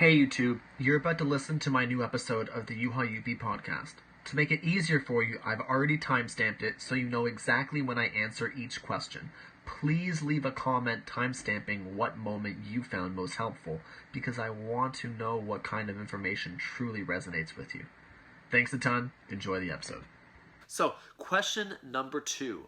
Hey YouTube, you're about to listen to my new episode of the Juha Juppi podcast. To make it easier for you, I've already timestamped it so you know exactly when I answer each question. Please leave a comment timestamping what moment you found most helpful, because I want to know what kind of information truly resonates with you. Thanks a ton, enjoy the episode. So, question number 2.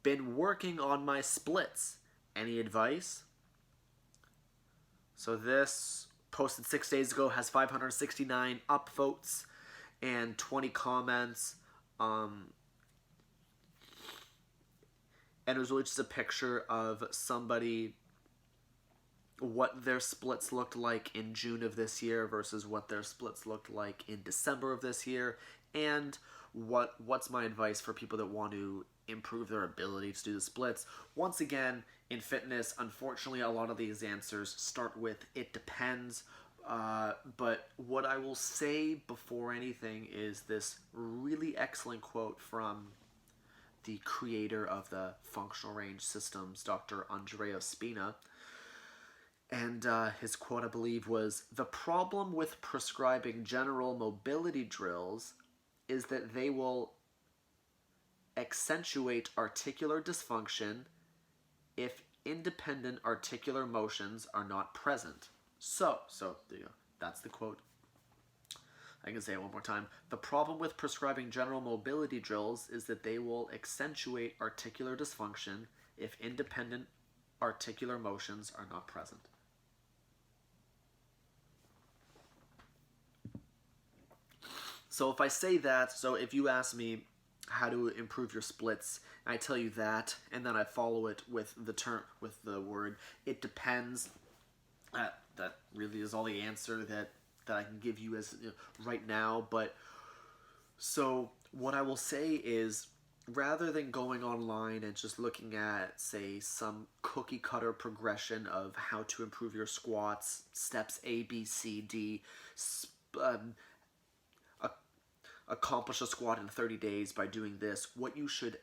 Been working on my splits. Any advice? So this posted 6 days ago has 569 upvotes and 20 comments. And it was really just a picture of somebody, what their splits looked like in June of this year versus what their splits looked like in December of this year, and what's my advice for people that want to improve their ability to do the splits. Once again, in fitness, unfortunately, a lot of these answers start with "it depends." But what I will say before anything is this really excellent quote from the creator of the functional range systems, Dr. Andrea Spina. And his quote, I believe, was, "The problem with prescribing general mobility drills is that they will accentuate articular dysfunction if independent articular motions are not present." So there you go. That's the quote. I can say it one more time. The problem with prescribing general mobility drills is that they will accentuate articular dysfunction if independent articular motions are not present. So if I say that, so if you ask me how to improve your splits, and I tell you that, and then I follow it with the word "it depends," that really is all the answer that I can give you as right now. But so what I will say is, rather than going online and just looking at, say, some cookie cutter progression of how to improve your squats, steps A, B, C, D, accomplish a squat in 30 days by doing this, what you should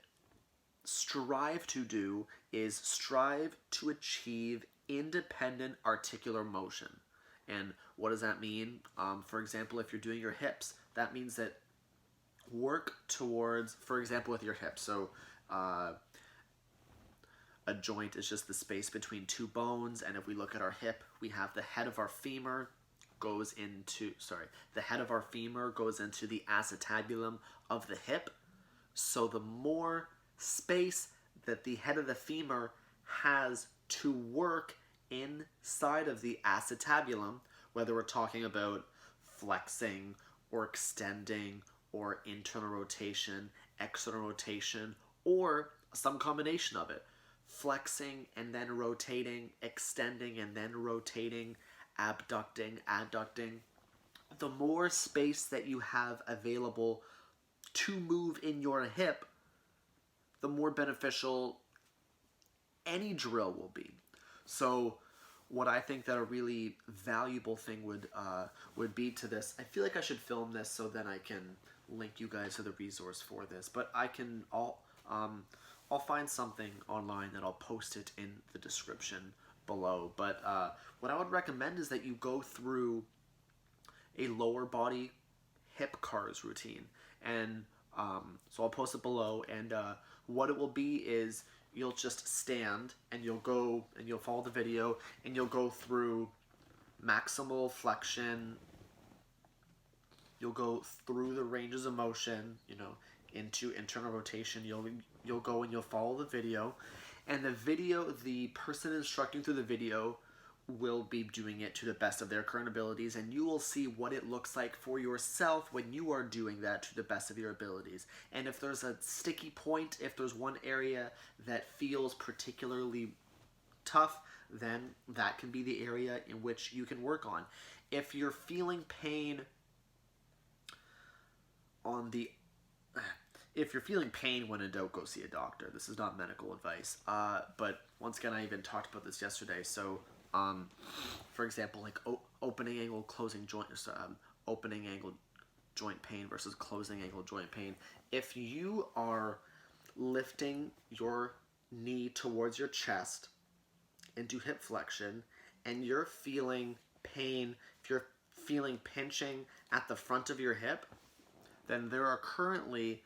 strive to do is strive to achieve independent articular motion. And what does that mean? For example, if you're doing your hips, that means that work towards, for example, with your hips. So a joint is just the space between two bones, and if we look at our hip, we have the head of our femur goes into the acetabulum of the hip. So the more space that the head of the femur has to work inside of the acetabulum, whether we're talking about flexing or extending or internal rotation, external rotation, or some combination of it, flexing and then rotating, extending and then rotating, abducting, adducting, the more space that you have available to move in your hip, the more beneficial any drill will be. So what I think that a really valuable thing would be to this, I feel like I should film this so then I can link you guys to the resource for this, but I'll find something online and I'll post it in the description below. But what I would recommend is that you go through a lower body hip cars routine, and so I'll post it below. And what it will be is you'll just stand and you'll follow the video and you'll go through maximal flexion. You'll go through the ranges of motion, into internal rotation. You'll go and you'll follow the video, and the person instructing through the video will be doing it to the best of their current abilities, and you will see what it looks like for yourself when you are doing that to the best of your abilities. And if there's a sticky point, if there's one area that feels particularly tough, then that can be the area in which you can work on. If you're feeling pain when in doubt, go see a doctor. This is not medical advice. But once again, I even talked about this yesterday. So, for example, like opening angle, closing joint, opening angle joint pain versus closing angle joint pain. If you are lifting your knee towards your chest into hip flexion and you're feeling pain, if you're feeling pinching at the front of your hip, then there are currently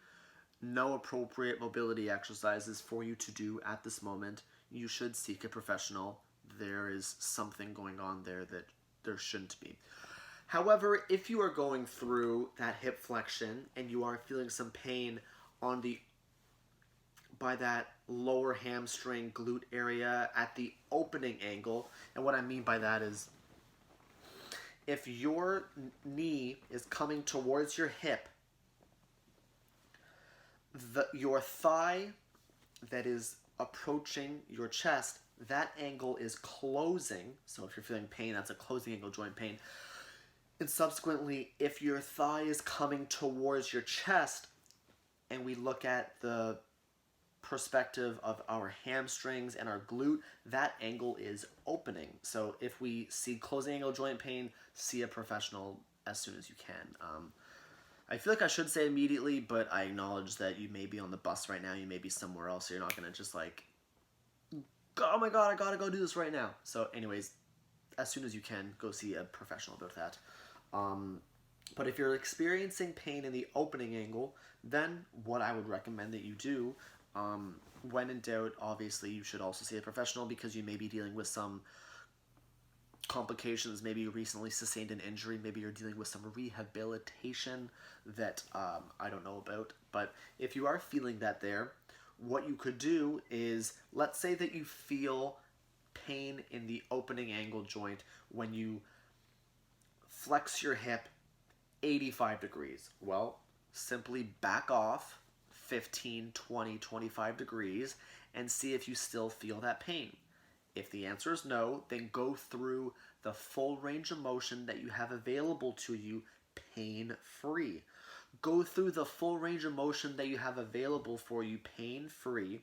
no appropriate mobility exercises for you to do at this moment. You should seek a professional. There is something going on there that there shouldn't be. However, if you are going through that hip flexion and you are feeling some pain on the by that lower hamstring glute area at the opening angle, and what I mean by that is if your knee is coming towards your hip, your thigh that is approaching your chest, that angle is closing. So if you're feeling pain, that's a closing angle joint pain. And subsequently, if your thigh is coming towards your chest, and we look at the perspective of our hamstrings and our glute, that angle is opening. So if we see closing angle joint pain, see a professional as soon as you can. I feel like I should say immediately, but I acknowledge that you may be on the bus right now, you may be somewhere else, so you're not going to just like, oh my god, I gotta go do this right now. So anyways, as soon as you can, go see a professional about that. But if you're experiencing pain in the opening angle, then what I would recommend that you do, when in doubt, obviously you should also see a professional because you may be dealing with some complications. Maybe you recently sustained an injury, maybe you're dealing with some rehabilitation that I don't know about. But if you are feeling that there, what you could do is, let's say that you feel pain in the opening angle joint when you flex your hip 85 degrees. Well, simply back off 15, 20, 25 degrees and see if you still feel that pain. If the answer is no, then go through the full range of motion that you have available to you pain-free. Go through the full range of motion that you have available for you pain-free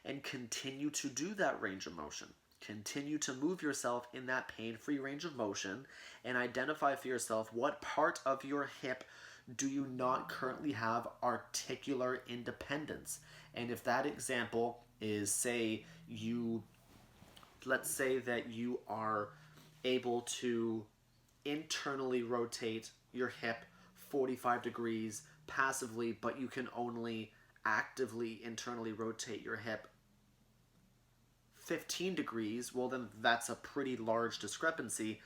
and continue to do that range of motion. Continue to move yourself in that pain-free range of motion and identify for yourself what part of your hip do you not currently have articular independence. And if that example is, let's say that you are able to internally rotate your hip 45 degrees passively, but you can only actively internally rotate your hip 15 degrees, well then that's a pretty large discrepancy.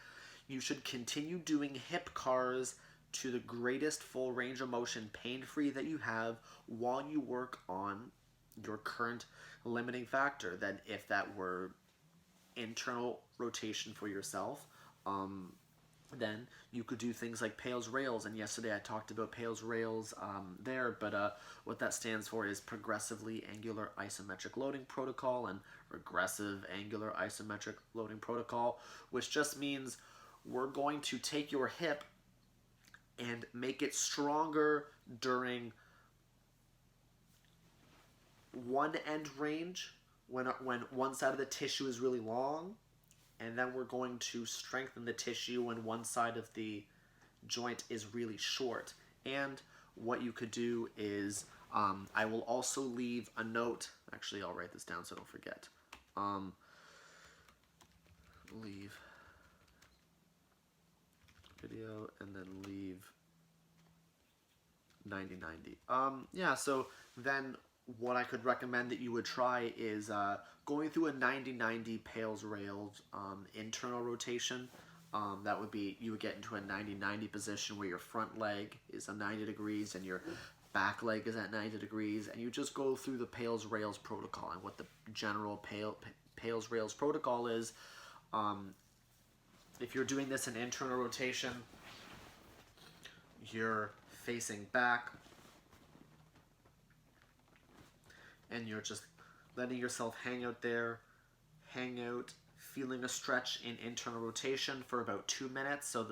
You should continue doing hip cars to the greatest full range of motion pain-free that you have while you work on your current limiting factor. Then if that were internal rotation for yourself, then you could do things like Pale's Rails, and yesterday I talked about Pale's Rails there, but what that stands for is Progressively Angular Isometric Loading Protocol and Regressive Angular Isometric Loading Protocol, which just means we're going to take your hip and make it stronger during one end range, when one side of the tissue is really long, and then we're going to strengthen the tissue when one side of the joint is really short. And what you could do is, I will also leave a note. Actually, I'll write this down so I don't forget. Leave video and then leave 90-90. Yeah, so then what I could recommend that you would try is going through a 90-90 Pale's Rails internal rotation. That would be, you would get into a 90-90 position where your front leg is at 90 degrees and your back leg is at 90 degrees, and you just go through the Pale's Rails protocol. And what the general Pale's Rails protocol is, if you're doing this in internal rotation, you're facing back and you're just letting yourself hang out there, feeling a stretch in internal rotation for about 2 minutes. So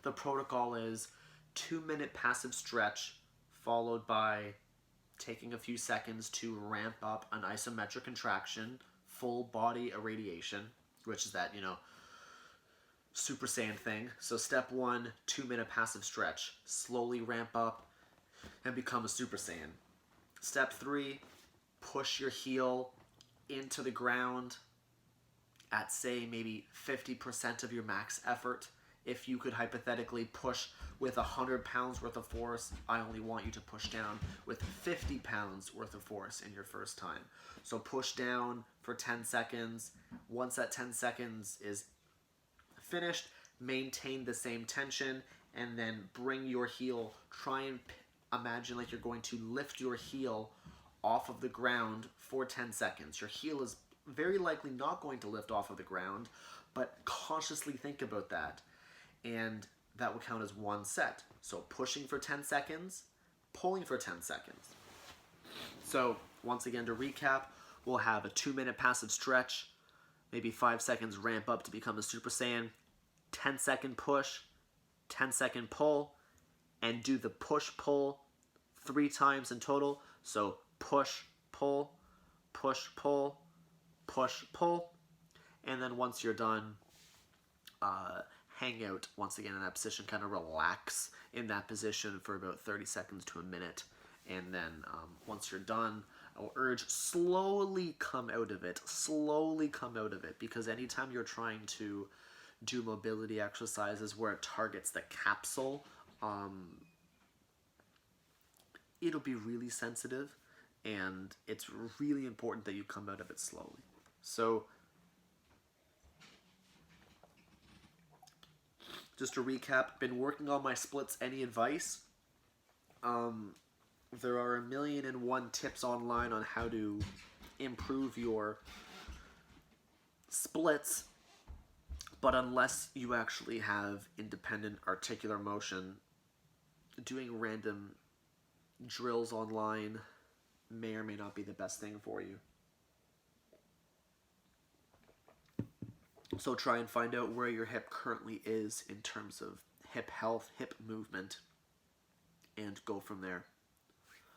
the protocol is 2-minute passive stretch followed by taking a few seconds to ramp up an isometric contraction, full body irradiation, which is that, Super Saiyan thing. So step 1, 2-minute passive stretch. Slowly ramp up and become a Super Saiyan. Step 3, push your heel into the ground at, say, maybe 50% of your max effort if you could hypothetically push with 100 pounds worth of force, I only want you to push down with 50 pounds worth of force in your first time. So push down for 10 seconds. Once that 10 seconds is finished, maintain the same tension, and then bring your heel. Try and imagine like you're going to lift your heel off of the ground for 10 seconds. Your heel is very likely not going to lift off of the ground, but consciously think about that. And that will count as one set. So pushing for 10 seconds, pulling for 10 seconds. So once again, to recap, we'll have a 2-minute passive stretch, maybe 5 seconds ramp up to become a Super Saiyan, 10-second push, 10-second pull, and do the push-pull 3 times in total. So push, pull, push, pull, push, pull. And then once you're done, hang out once again in that position, kind of relax in that position for about 30 seconds to a minute. And then once you're done, I'll urge slowly come out of it. Slowly come out of it, because anytime you're trying to do mobility exercises where it targets the capsule, it'll be really sensitive, and it's really important that you come out of it slowly. So just to recap, been working on my splits. Any advice? There are 1,000,001 tips online on how to improve your splits, but unless you actually have independent articular motion, doing random drills online may or may not be the best thing for you. So try and find out where your hip currently is in terms of hip health, hip movement, and go from there.